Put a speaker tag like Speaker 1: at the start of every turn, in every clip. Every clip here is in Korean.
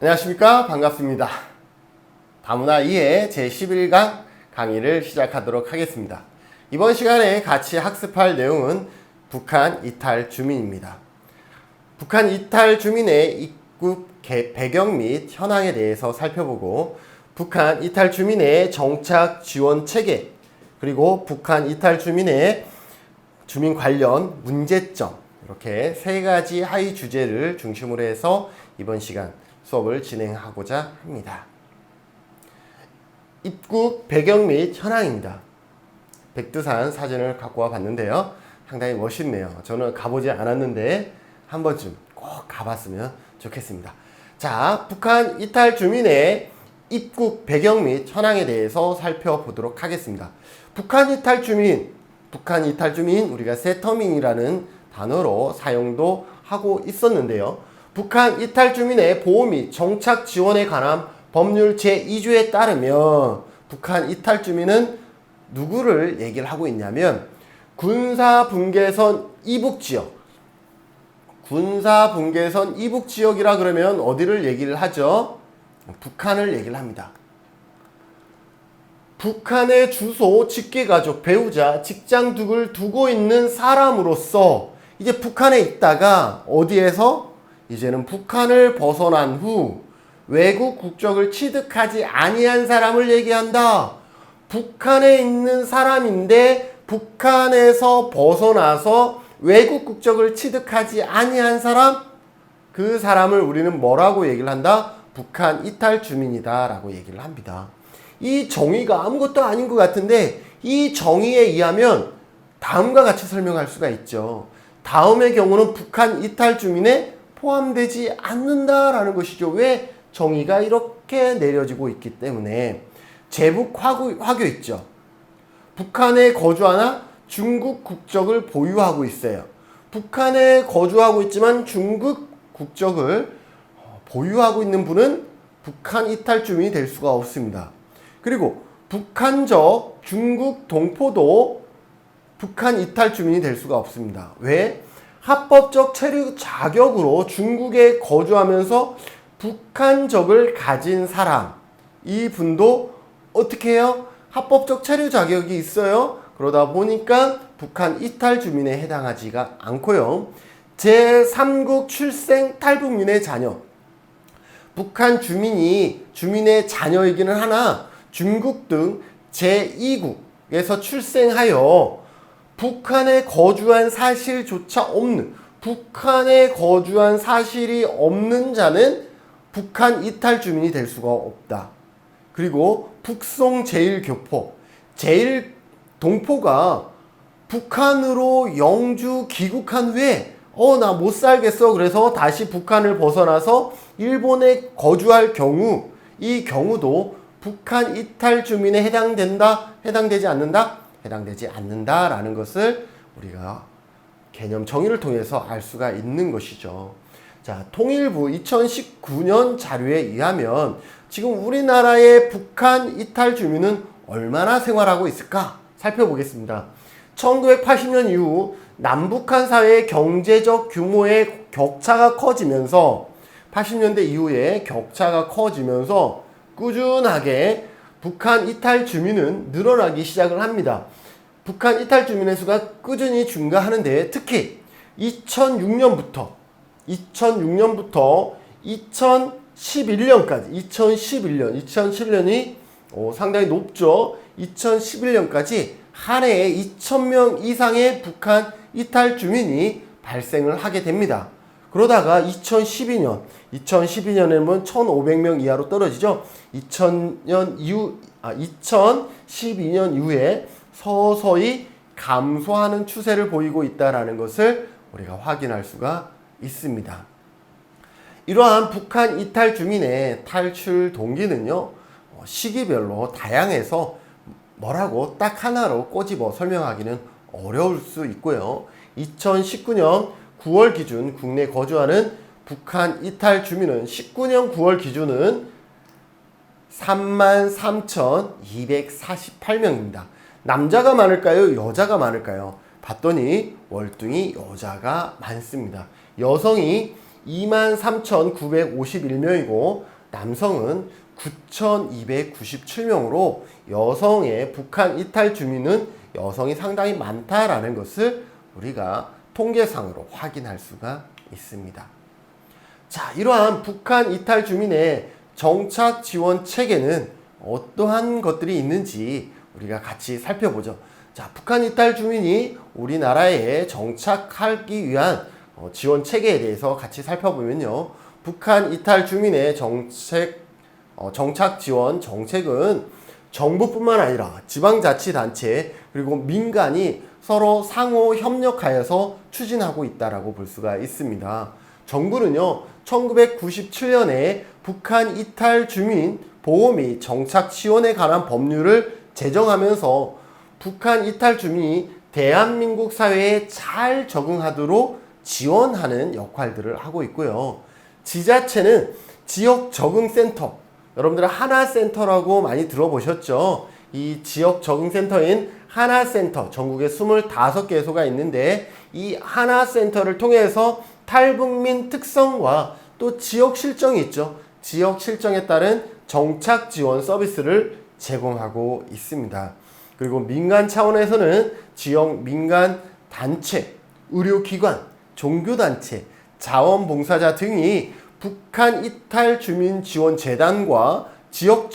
Speaker 1: 안녕하십니까, 반갑습니다. 다문화 2의 제11강 강의를 시작하도록 하겠습니다. 이번 시간에 같이 학습할 내용은 북한 이탈 주민입니다. 북한 이탈 주민의 입국 배경 및 현황에 대해서 살펴보고, 북한 이탈 주민의 정착 지원 체계, 그리고 북한 이탈 주민의 주민 관련 문제점, 이렇게 세 가지 하위 주제를 중심으로 해서 이번 시간 수업을 진행하고자 합니다. 입국 배경 및 현황입니다. 백두산 사진을 갖고 와 봤는데요. 상당히 멋있네요. 저는 가보지 않았는데 한 번쯤 꼭 가봤으면 좋겠습니다. 자, 북한 이탈 주민의 입국 배경 및 현황에 대해서 살펴보도록 하겠습니다. 북한 이탈 주민 우리가 세터민이라는 단어로 사용도 하고 있었는데요. 북한 이탈 주민의 보호 및 정착 지원에 관한 법률 제2조에 따르면 북한 이탈 주민은 누구를 얘기를 하고 있냐면 군사분계선 이북지역, 군사분계선 이북지역이라 그러면 어디를 얘기를 하죠? 북한을 얘기를 합니다. 북한의 주소, 직계가족, 배우자, 직장 등을 두고 있는 사람으로서 이제 북한에 있다가 어디에서 이제는 북한을 벗어난 후 외국 국적을 취득하지 아니한 사람을 얘기한다. 북한에 있는 사람인데 북한에서 벗어나서 외국 국적을 취득하지 아니한 사람, 그 사람을 우리는 뭐라고 얘기를 한다? 북한 이탈 주민이다 라고 얘기를 합니다. 이 정의가 아무것도 아닌 것 같은데 이 정의에 의하면 다음과 같이 설명할 수가 있죠. 다음의 경우는 북한 이탈 주민에 포함되지 않는다라는 것이죠. 왜? 정의가 이렇게 내려지고 있기 때문에. 제북 화교 있죠. 북한에 거주하나 중국 국적을 보유하고 있어요. 북한에 거주하고 있지만 중국 국적을 보유하고 있는 분은 북한 이탈 주민이 될 수가 없습니다. 그리고 북한적 중국 동포도 북한 이탈 주민이 될 수가 없습니다. 왜? 합법적 체류 자격으로 중국에 거주하면서 북한적을 가진 사람, 이 분도 어떻게 해요? 합법적 체류 자격이 있어요. 그러다 보니까 북한 이탈 주민에 해당하지가 않고요. 제3국 출생 탈북민의 자녀, 북한 주민의 자녀이기는 하나 중국 등 제2국에서 출생하여 북한에 거주한 사실조차 없는, 북한에 거주한 사실이 없는 자는 북한 이탈 주민이 될 수가 없다. 그리고 북송 제1교포, 제1동포가 북한으로 영주 귀국한 후에 나 못 살겠어. 그래서 다시 북한을 벗어나서 일본에 거주할 경우, 이 경우도 북한 이탈 주민에 해당된다? 해당되지 않는다? 해당되지 않는다라는 것을 우리가 개념 정의를 통해서 알 수가 있는 것이죠. 자, 통일부 2019년 자료에 의하면 지금 우리나라의 북한 이탈 주민은 얼마나 생활하고 있을까? 살펴보겠습니다. 1980년 이후 남북한 사회의 경제적 규모의 격차가 커지면서 80년대 이후에 격차가 커지면서 꾸준하게 북한 이탈 주민은 늘어나기 시작을 합니다. 북한 이탈 주민의 수가 꾸준히 증가하는데 특히 2006년부터 2011년까지 2011년이 상당히 높죠. 2011년까지 한 해에 2,000명 이상의 북한 이탈 주민이 발생을 하게 됩니다. 그러다가 2012년에는 1,500명 이하로 떨어지죠. 2012년 이후에 서서히 감소하는 추세를 보이고 있다는 것을 우리가 확인할 수가 있습니다. 이러한 북한 이탈 주민의 탈출 동기는요, 시기별로 다양해서 뭐라고 딱 하나로 꼬집어 설명하기는 어려울 수 있고요. 2019년 9월 기준 국내 거주하는 북한 이탈 주민은 19년 9월 기준은 33,248명입니다. 남자가 많을까요? 여자가 많을까요? 봤더니 월등히 여자가 많습니다. 여성이 23,951명이고 남성은 9,297명으로 여성의 북한 이탈 주민은 여성이 상당히 많다라는 것을 우리가 통계상으로 확인할 수가 있습니다. 자, 이러한 북한 이탈 주민의 정착 지원 체계는 어떠한 것들이 있는지 우리가 같이 살펴보죠. 자, 북한 이탈 주민이 우리나라에 정착하기 위한 지원 체계에 대해서 같이 살펴보면요. 북한 이탈 주민의 정착 지원 정책은 정부뿐만 아니라 지방자치단체 그리고 민간이 서로 상호 협력하여서 추진하고 있다라고 볼 수가 있습니다. 정부는요, 1997년에 북한 이탈 주민 보호 및 정착 지원에 관한 법률을 제정하면서 북한 이탈 주민이 대한민국 사회에 잘 적응하도록 지원하는 역할들을 하고 있고요. 지자체는 지역 적응센터, 여러분들은 하나센터라고 많이 들어보셨죠? 이 지역 적응센터인 하나센터, 전국에 25개소가 있는데 이 하나센터를 통해서 탈북민 특성과 또 지역 실정이 있죠. 지역 실정에 따른 정착 지원 서비스를 제공하고 있습니다. 그리고 민간 차원에서는 지역 민간 단체, 의료기관, 종교단체, 자원봉사자 등이 북한 이탈 주민 지원 재단과 지역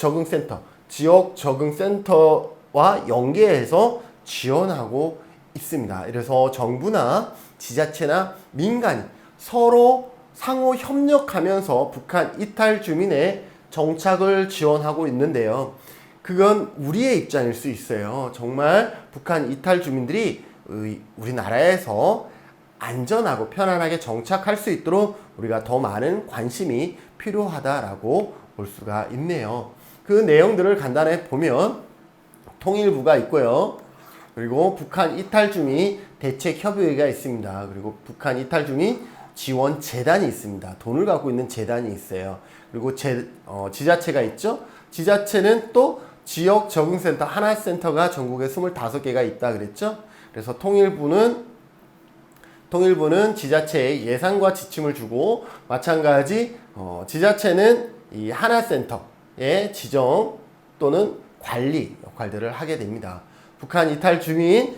Speaker 1: 적응센터와 연계해서 지원하고 있습니다. 그래서 정부나 지자체나 민간이 서로 상호 협력하면서 북한 이탈 주민의 정착을 지원하고 있는데요. 그건 우리의 입장일 수 있어요. 정말 북한 이탈 주민들이 우리나라에서 안전하고 편안하게 정착할 수 있도록 우리가 더 많은 관심이 필요하다라고 볼 수가 있네요. 그 내용들을 간단히 보면 통일부가 있고요. 그리고 북한 이탈 주민 대책협의회가 있습니다. 그리고 북한 이탈 주민 지원 재단이 있습니다. 돈을 갖고 있는 재단이 있어요. 그리고 지자체가 있죠. 지자체는 또 지역 적응센터 하나센터가 전국에 25개가 있다 그랬죠. 그래서 통일부는 지자체에 예산과 지침을 주고 마찬가지 지자체는 이 하나센터의 지정 또는 관리 역할들을 하게 됩니다. 북한 이탈 주민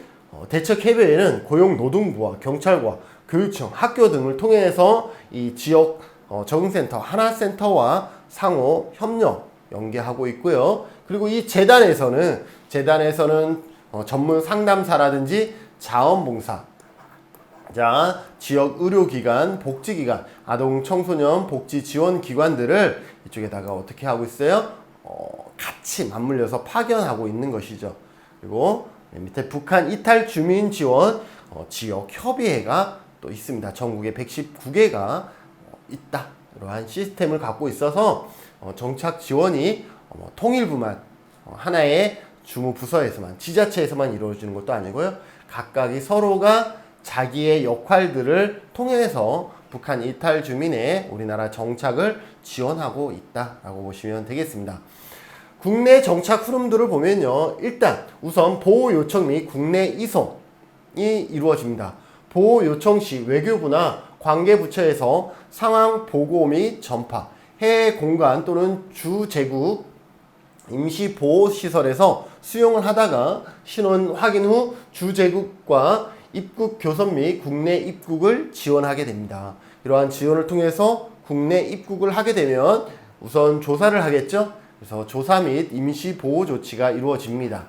Speaker 1: 대책협의회는 고용노동부와 경찰과 교육청, 학교 등을 통해서 이 지역 적응센터 하나센터와 상호 협력 연계하고 있고요. 그리고 이 재단에서는 전문 상담사라든지 자원봉사, 자, 지역 의료기관, 복지기관, 아동 청소년 복지 지원 기관들을 이쪽에다가 어떻게 하고 있어요? 같이 맞물려서 파견하고 있는 것이죠. 그리고 밑에 북한 이탈 주민 지원 지역 협의회가 또 있습니다. 전국에 119개가 있다. 이러한 시스템을 갖고 있어서 정착 지원이 통일부만 하나의 주무부서에서만 지자체에서만 이루어지는 것도 아니고요. 각각이 서로가 자기의 역할들을 통해서 북한 이탈 주민의 우리나라 정착을 지원하고 있다라고 보시면 되겠습니다. 국내 정착 흐름들을 보면요. 일단 우선 보호 요청 및 국내 이송이 이루어집니다. 보호 요청 시 외교부나 관계부처에서 상황 보고 및 전파, 해외 공간 또는 주재국 임시보호시설에서 수용을 하다가 신원 확인 후 주재국과 입국 교섭 및 국내 입국을 지원하게 됩니다. 이러한 지원을 통해서 국내 입국을 하게 되면 우선 조사를 하겠죠. 그래서 조사 및 임시 보호 조치가 이루어집니다.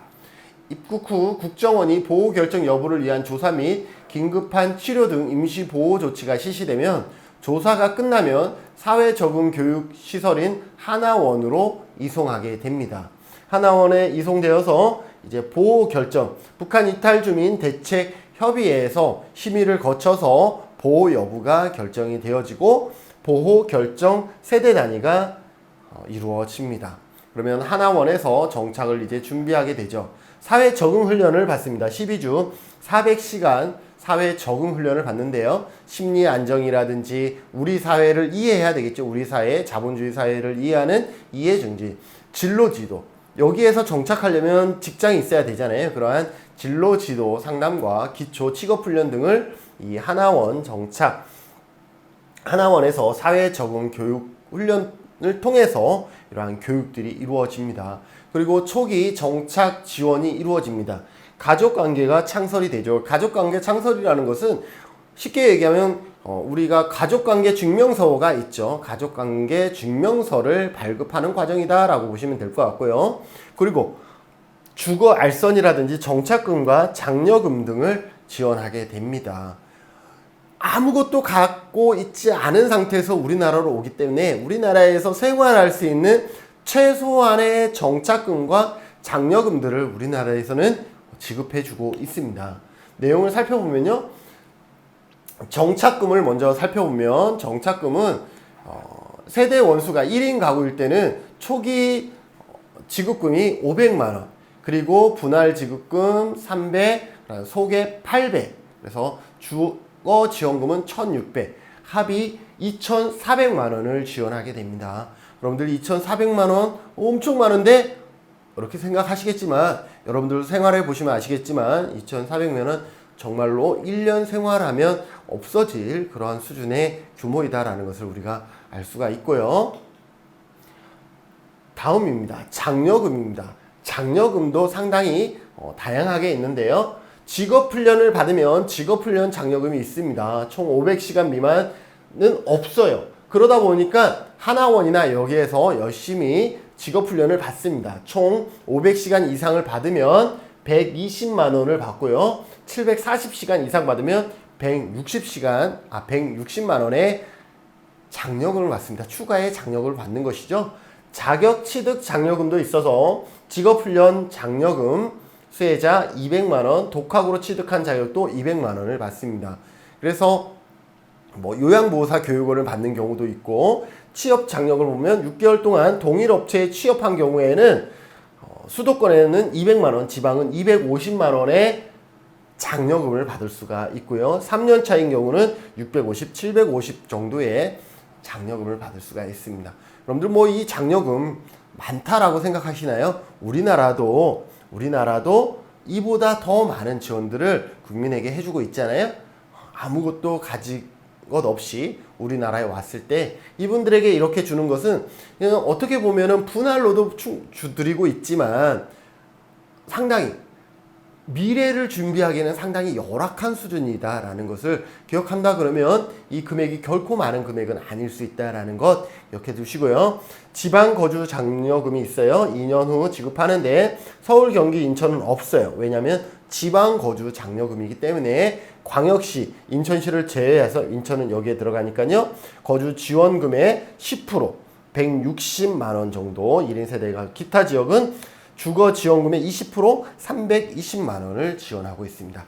Speaker 1: 입국 후 국정원이 보호 결정 여부를 위한 조사 및 긴급한 치료 등 임시 보호 조치가 실시되면 조사가 끝나면 사회 적응 교육 시설인 하나원으로 이송하게 됩니다. 하나원에 이송되어서 이제 보호 결정, 북한 이탈 주민 대책 협의회에서 심의를 거쳐서 보호 여부가 결정이 되어지고 보호 결정 세대 단위가 이루어집니다. 그러면 하나원에서 정착을 이제 준비하게 되죠. 사회 적응 훈련을 받습니다. 12주 400시간 사회 적응 훈련을 받는데요. 심리 안정이라든지 우리 사회를 이해해야 되겠죠. 우리 사회, 자본주의 사회를 이해하는 이해 증진, 진로 지도. 여기에서 정착하려면 직장이 있어야 되잖아요. 그러한 진로 지도 상담과 기초 취업 훈련 등을 이 하나원 정착 하나원에서 사회 적응 교육 훈련을 통해서 이러한 교육들이 이루어집니다. 그리고 초기 정착 지원이 이루어집니다. 가족관계가 창설이 되죠. 가족관계 창설이라는 것은 쉽게 얘기하면 우리가 가족관계 증명서가 있죠. 가족관계 증명서를 발급하는 과정이다 라고 보시면 될 것 같고요. 그리고 주거 알선이라든지 정착금과 장려금 등을 지원하게 됩니다. 아무것도 갖고 있지 않은 상태에서 우리나라로 오기 때문에 우리나라에서 생활할 수 있는 최소한의 정착금과 장려금들을 우리나라에서는 지급해주고 있습니다. 내용을 살펴보면요. 정착금을 먼저 살펴보면 정착금은 세대 원수가 1인 가구일 때는 초기 지급금이 500만원, 그리고 분할 지급금 300, 소개 800, 그래서 주거 지원금은 1600, 합이 2400만원을 지원하게 됩니다. 여러분들 2400만원 엄청 많은데 이렇게 생각하시겠지만 여러분들 생활해 보시면 아시겠지만 2400만원 정말로 1년 생활하면 없어질 그러한 수준의 규모이다라는 것을 우리가 알 수가 있고요. 다음입니다. 장려금입니다. 장려금도 상당히 다양하게 있는데요. 직업훈련을 받으면 직업훈련 장려금이 있습니다. 총 500시간 미만은 없어요. 그러다 보니까 하나원이나 여기에서 열심히 직업훈련을 받습니다. 총 500시간 이상을 받으면 120만원을 받고요. 740시간 이상 받으면 160만원의 장려금을 받습니다. 추가의 장려금을 받는 것이죠. 자격 취득 장려금도 있어서 직업훈련 장려금 수혜자 200만원, 독학으로 취득한 자격도 200만원을 받습니다. 그래서 요양보호사 교육원을 받는 경우도 있고, 취업 장려금을 보면 6개월 동안 동일 업체에 취업한 경우에는 수도권에는 200만원, 지방은 250만원의 장려금을 받을 수가 있고요. 3년 차인 경우는 650, 750 정도의 장려금을 받을 수가 있습니다. 여러분들 이 장려금 많다라고 생각하시나요? 우리나라도 이보다 더 많은 지원들을 국민에게 해주고 있잖아요. 아무것도 가진 것 없이 우리나라에 왔을 때 이분들에게 이렇게 주는 것은 그냥 어떻게 보면은 분할로도 드리고 있지만 상당히 미래를 준비하기에는 상당히 열악한 수준이다라는 것을 기억한다 그러면 이 금액이 결코 많은 금액은 아닐 수 있다라는 것 기억해 두시고요. 지방 거주 장려금이 있어요. 2년 후 지급하는데 서울, 경기, 인천은 없어요. 왜냐하면 지방 거주 장려금이기 때문에 광역시, 인천시를 제외해서 인천은 여기에 들어가니까요. 거주 지원금의 10%, 160만원 정도 1인 세대가, 기타 지역은 주거 지원금의 20%, 320만원을 지원하고 있습니다.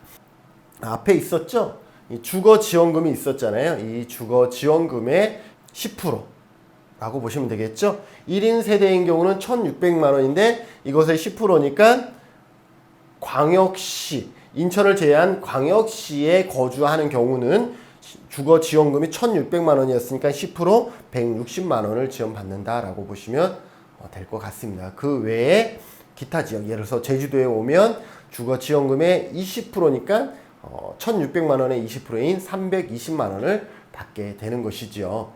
Speaker 1: 앞에 있었죠? 이 주거 지원금이 있었잖아요. 이 주거 지원금의 10%라고 보시면 되겠죠? 1인 세대인 경우는 1,600만원인데 이것의 10%니까 광역시, 인천을 제외한 광역시에 거주하는 경우는 주거 지원금이 1,600만원이었으니까 10% 160만원을 지원받는다라고 보시면 될 것 같습니다. 그 외에 기타 지역, 예를 들어서 제주도에 오면 주거 지원금의 20%니까 1,600만원의 20%인 320만원을 받게 되는 것이지요.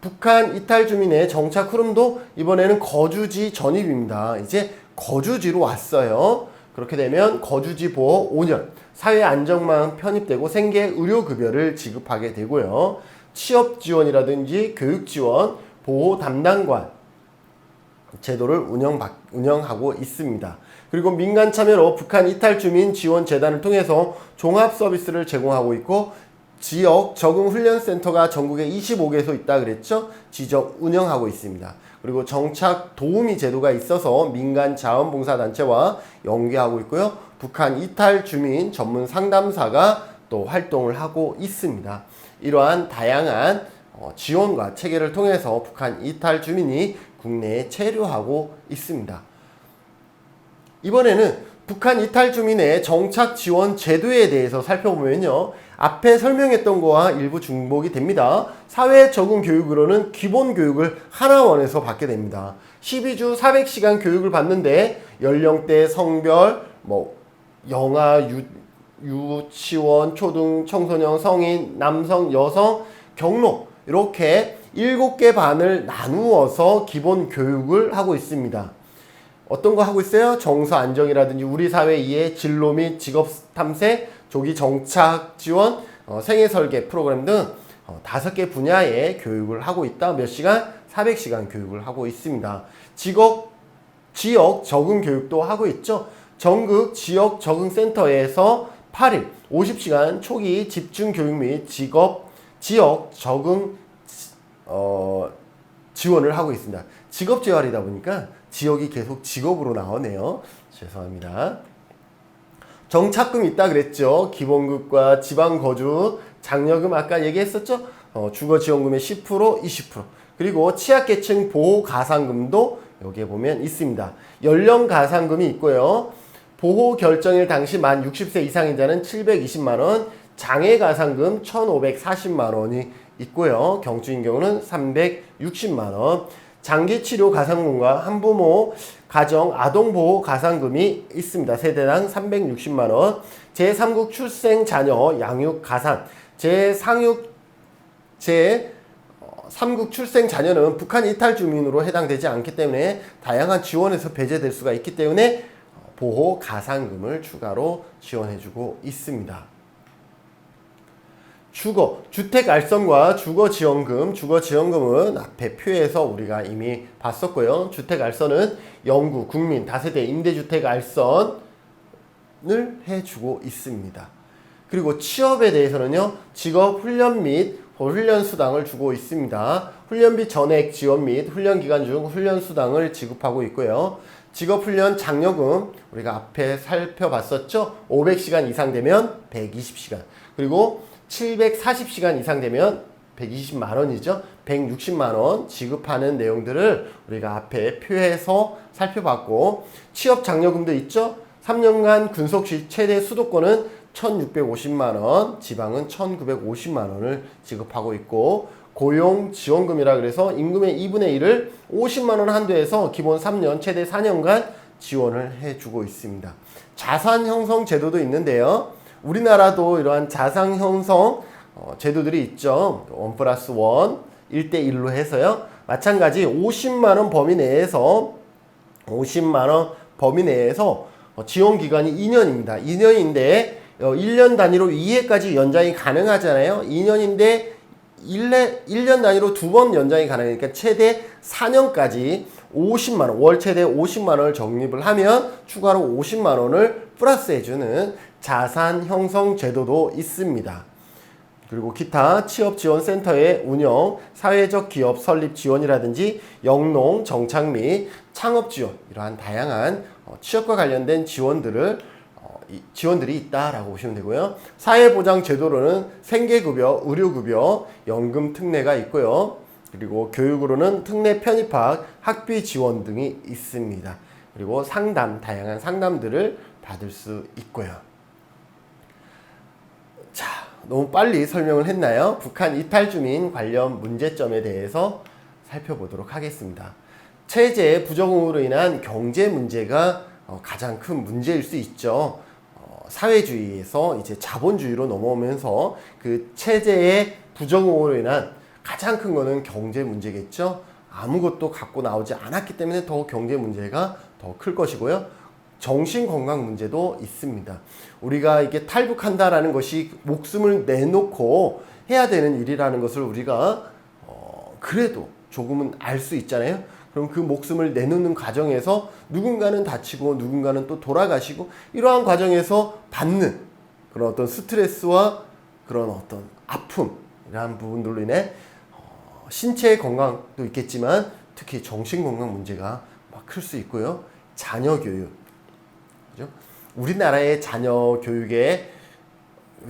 Speaker 1: 북한 이탈 주민의 정착 흐름도 이번에는 거주지 전입입니다. 이제 거주지로 왔어요. 그렇게 되면 거주지 보호 5년, 사회 안정망 편입되고 생계 의료급여를 지급하게 되고요. 취업 지원이라든지 교육 지원, 보호 담당관 제도를 운영하고 있습니다. 그리고 민간 참여로 북한 이탈 주민 지원 재단을 통해서 종합 서비스를 제공하고 있고, 지역 적응 훈련 센터가 전국에 25개소 있다 그랬죠? 지적 운영하고 있습니다. 그리고 정착 도우미 제도가 있어서 민간 자원봉사단체와 연계하고 있고요. 북한 이탈 주민 전문 상담사가 또 활동을 하고 있습니다. 이러한 다양한 지원과 체계를 통해서 북한 이탈 주민이 국내에 체류하고 있습니다. 이번에는 북한 이탈 주민의 정착 지원 제도에 대해서 살펴보면요. 앞에 설명했던 거와 일부 중복이 됩니다. 사회 적응 교육으로는 기본 교육을 하나원에서 받게 됩니다. 12주 400시간 교육을 받는데 연령대, 성별, 영아, 유치원, 초등, 청소년, 성인, 남성, 여성, 경로 이렇게 7개 반을 나누어서 기본 교육을 하고 있습니다. 어떤 거 하고 있어요? 정서 안정이라든지 우리 사회 이해, 진로 및 직업 탐색, 조기 정착 지원, 생애 설계 프로그램 등 5개 분야의 교육을 하고 있다. 몇 시간? 400시간 교육을 하고 있습니다. 지역 적응 교육도 하고 있죠. 전국 지역 적응 센터에서 8일 50시간 초기 집중 교육 및 지역 적응 지원을 하고 있습니다. 직업 재활이다 보니까 지역이 계속 직업으로 나오네요. 죄송합니다. 정착금 있다 그랬죠. 기본급과 지방거주, 장려금 아까 얘기했었죠. 주거지원금의 10%, 20%. 그리고 취약계층 보호가상금도 여기에 보면 있습니다. 연령 가상금이 있고요. 보호 결정일 당시 만 60세 이상인 자는 720만원, 장애 가상금 1,540만원이 있고요. 경주인 경우는 360만원. 장기치료 가상금과 한부모 가정 아동보호 가상금이 있습니다. 세대당 360만원. 제3국 출생 자녀 양육 가산. 제3국 출생 자녀는 북한 이탈 주민으로 해당되지 않기 때문에 다양한 지원에서 배제될 수가 있기 때문에 보호 가상금을 추가로 지원해주고 있습니다. 주택 알선과 주거지원금. 주거지원금은 앞에 표에서 우리가 이미 봤었고요. 주택 알선은 영구, 국민, 다세대 임대주택 알선을 해주고 있습니다. 그리고 취업에 대해서는요, 직업 훈련 및 훈련 수당을 주고 있습니다. 훈련비 전액 지원 및 훈련 기간 중 훈련 수당을 지급하고 있고요. 직업훈련 장려금 우리가 앞에 살펴봤었죠. 500시간 이상 되면 120시간, 그리고 740시간 이상 되면 120만원이죠. 160만원 지급하는 내용들을 우리가 앞에 표에서 살펴봤고, 취업 장려금도 있죠. 3년간 근속 시 최대 수도권은 1650만원, 지방은 1950만원을 지급하고 있고, 고용지원금이라 그래서 임금의 2분의 1을 50만원 한도에서 기본 3년, 최대 4년간 지원을 해주고 있습니다. 자산 형성 제도도 있는데요. 우리나라도 이러한 자산 형성 제도들이 있죠. 1+1, 1대1로 해서요. 마찬가지 50만원 범위 내에서 지원 기간이 2년입니다. 2년인데 1년 단위로 2회까지 연장이 가능하잖아요. 2년인데 1년 단위로 2번 연장이 가능하니까 최대 4년까지 50만원, 월 최대 50만원을 적립을 하면 추가로 50만원을 플러스해주는 자산 형성 제도도 있습니다. 그리고 기타 취업지원센터의 운영, 사회적 기업 설립 지원이라든지 영농, 정착 및 창업 지원, 이러한 다양한 취업과 관련된 지원들이 있다라고 보시면 되고요. 사회보장 제도로는 생계급여, 의료급여, 연금 특례가 있고요. 그리고 교육으로는 특례 편입학, 학비 지원 등이 있습니다. 그리고 다양한 상담들을 받을 수 있고요. 자, 너무 빨리 설명을 했나요? 북한 이탈 주민 관련 문제점에 대해서 살펴보도록 하겠습니다. 체제 부적응으로 인한 경제 문제가 가장 큰 문제일 수 있죠. 사회주의에서 이제 자본주의로 넘어오면서 그 체제의 부적응으로 인한 가장 큰 거는 경제 문제겠죠. 아무것도 갖고 나오지 않았기 때문에 더 경제 문제가 더 클 것이고요. 정신건강 문제도 있습니다. 우리가 이게 탈북한다라는 것이 목숨을 내놓고 해야 되는 일이라는 것을 우리가 그래도 조금은 알 수 있잖아요. 그럼 그 목숨을 내놓는 과정에서 누군가는 다치고 누군가는 또 돌아가시고, 이러한 과정에서 받는 그런 어떤 스트레스와 그런 어떤 아픔, 이러한 부분들로 인해 신체 건강도 있겠지만 특히 정신 건강 문제가 막 클 수 있고요. 자녀 교육, 그죠? 우리나라의 자녀 교육의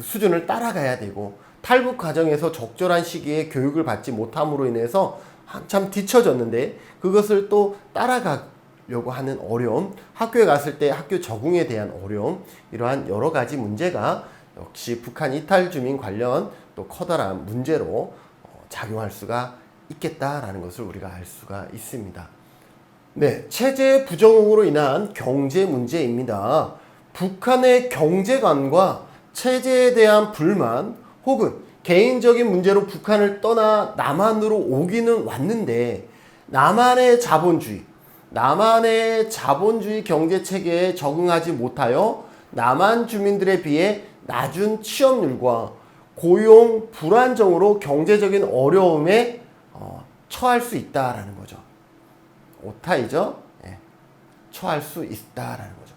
Speaker 1: 수준을 따라가야 되고, 탈북 과정에서 적절한 시기에 교육을 받지 못함으로 인해서 한참 뒤처졌는데 그것을 또 따라가려고 하는 어려움, 학교에 갔을 때 학교 적응에 대한 어려움, 이러한 여러 가지 문제가 역시 북한 이탈 주민 관련 또 커다란 문제로 작용할 수가 있겠다라는 것을 우리가 알 수가 있습니다. 네, 체제 부정응으로 인한 경제 문제입니다. 북한의 경제관과 체제에 대한 불만 혹은 개인적인 문제로 북한을 떠나 남한으로 오기는 왔는데 남한의 자본주의 경제 체계에 적응하지 못하여 남한 주민들에 비해 낮은 취업률과 고용 불안정으로 경제적인 어려움에 처할 수 있다라는 거죠. 오타이죠? 예. 처할 수 있다라는 거죠.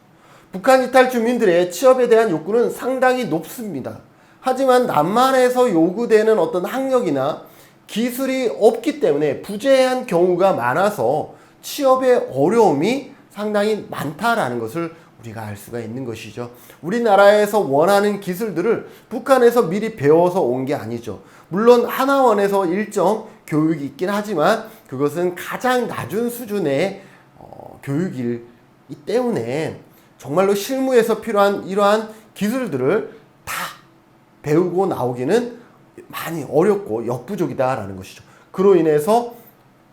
Speaker 1: 북한 이탈 주민들의 취업에 대한 욕구는 상당히 높습니다. 하지만 남한에서 요구되는 어떤 학력이나 기술이 없기 때문에 부재한 경우가 많아서 취업의 어려움이 상당히 많다라는 것을 우리가 알 수가 있는 것이죠. 우리나라에서 원하는 기술들을 북한에서 미리 배워서 온 게 아니죠. 물론 하나원에서 일정 교육이 있긴 하지만 그것은 가장 낮은 수준의 교육이기 때문에 정말로 실무에서 필요한 이러한 기술들을 다 배우고 나오기는 많이 어렵고 역부족이다라는 것이죠. 그로 인해서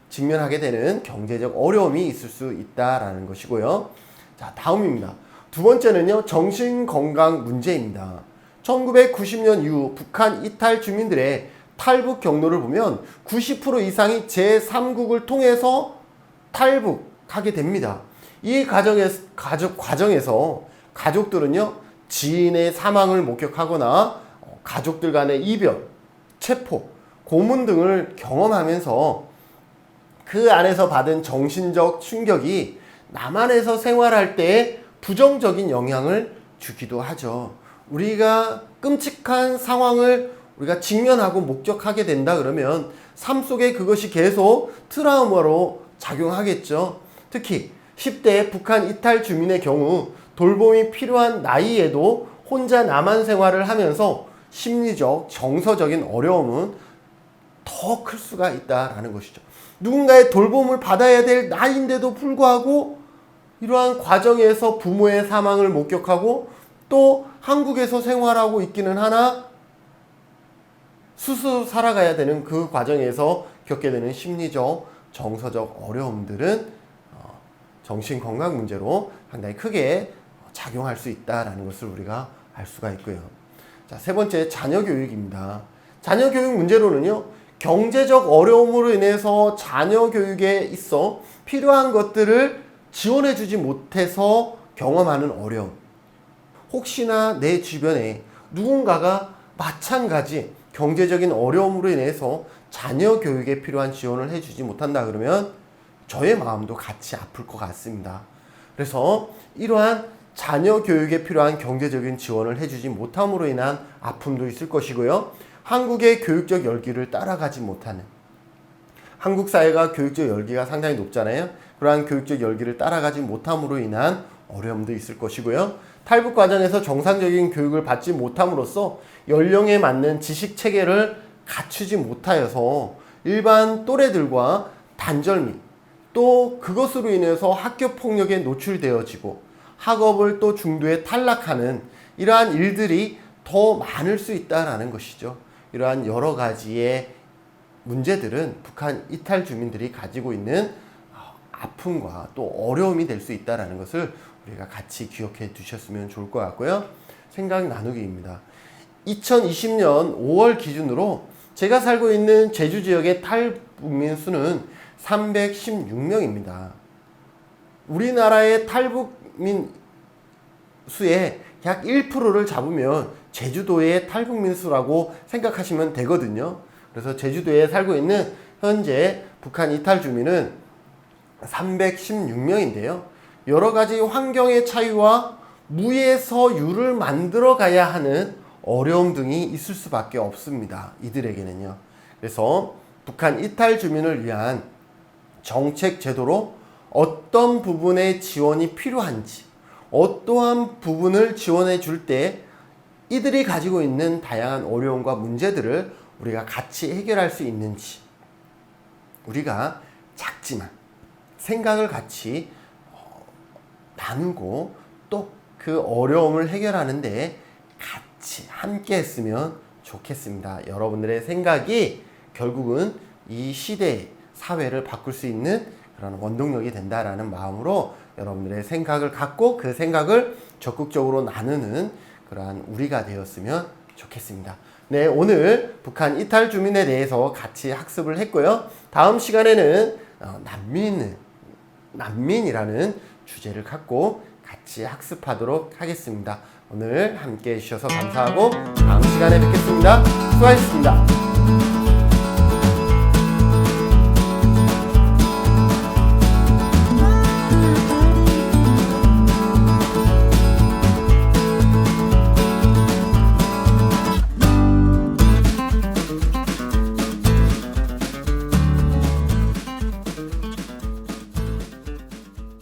Speaker 1: 직면하게 되는 경제적 어려움이 있을 수 있다라는 것이고요. 자, 다음입니다. 두 번째는요, 정신건강 문제입니다. 1990년 이후 북한 이탈 주민들의 탈북 경로를 보면 90% 이상이 제3국을 통해서 탈북하게 됩니다. 이 과정에서 가족들은요, 지인의 사망을 목격하거나 가족들 간의 이별, 체포, 고문 등을 경험하면서 그 안에서 받은 정신적 충격이 남한에서 생활할 때 부정적인 영향을 주기도 하죠. 우리가 끔찍한 상황을 우리가 직면하고 목격하게 된다 그러면 삶 속에 그것이 계속 트라우마로 작용하겠죠. 특히 10대 북한 이탈 주민의 경우 돌봄이 필요한 나이에도 혼자 남한 생활을 하면서 심리적, 정서적인 어려움은 더 클 수가 있다라는 것이죠. 누군가의 돌봄을 받아야 될 나이인데도 불구하고 이러한 과정에서 부모의 사망을 목격하고 또 한국에서 생활하고 있기는 하나 스스로 살아가야 되는 그 과정에서 겪게 되는 심리적, 정서적 어려움들은 정신건강 문제로 상당히 크게 작용할 수 있다는 것을 우리가 알 수가 있고요. 자, 세 번째, 자녀교육입니다. 자녀교육 문제로는요, 경제적 어려움으로 인해서 자녀교육에 있어 필요한 것들을 지원해주지 못해서 경험하는 어려움. 혹시나 내 주변에 누군가가 마찬가지 경제적인 어려움으로 인해서 자녀 교육에 필요한 지원을 해주지 못한다 그러면 저의 마음도 같이 아플 것 같습니다. 그래서 이러한 자녀 교육에 필요한 경제적인 지원을 해주지 못함으로 인한 아픔도 있을 것이고요. 한국의 교육적 열기를 따라가지 못하는, 한국 사회가 교육적 열기가 상당히 높잖아요. 그러한 교육적 열기를 따라가지 못함으로 인한 어려움도 있을 것이고요. 탈북 과정에서 정상적인 교육을 받지 못함으로써 연령에 맞는 지식 체계를 갖추지 못하여서 일반 또래들과 단절미, 또 그것으로 인해서 학교 폭력에 노출되어지고 학업을 또 중도에 탈락하는 이러한 일들이 더 많을 수 있다는 것이죠. 이러한 여러 가지의 문제들은 북한 이탈 주민들이 가지고 있는 아픔과 또 어려움이 될 수 있다는 것을 우리가 같이 기억해 두셨으면 좋을 것 같고요. 생각 나누기입니다. 2020년 5월 기준으로 제가 살고 있는 제주 지역의 탈북민 수는 316명입니다. 우리나라의 탈북민 수의 약 1%를 잡으면 제주도의 탈북민 수라고 생각하시면 되거든요. 그래서 제주도에 살고 있는 현재 북한 이탈 주민은 316명인데요. 여러 가지 환경의 차이와 무에서 유를 만들어 가야 하는 어려움 등이 있을 수밖에 없습니다. 이들에게는요. 그래서 북한 이탈 주민을 위한 정책 제도로 어떤 부분의 지원이 필요한지, 어떠한 부분을 지원해 줄 때 이들이 가지고 있는 다양한 어려움과 문제들을 우리가 같이 해결할 수 있는지, 우리가 작지만 생각을 같이 나누고 또 그 어려움을 해결하는데 같이 함께 했으면 좋겠습니다. 여러분들의 생각이 결국은 이 시대 사회를 바꿀 수 있는 그런 원동력이 된다라는 마음으로 여러분들의 생각을 갖고 그 생각을 적극적으로 나누는 그러한 우리가 되었으면 좋겠습니다. 네, 오늘 북한 이탈 주민에 대해서 같이 학습을 했고요. 다음 시간에는 난민이라는 주제를 갖고 같이 학습하도록 하겠습니다. 오늘 함께 해주셔서 감사하고 다음 시간에 뵙겠습니다. 수고하셨습니다.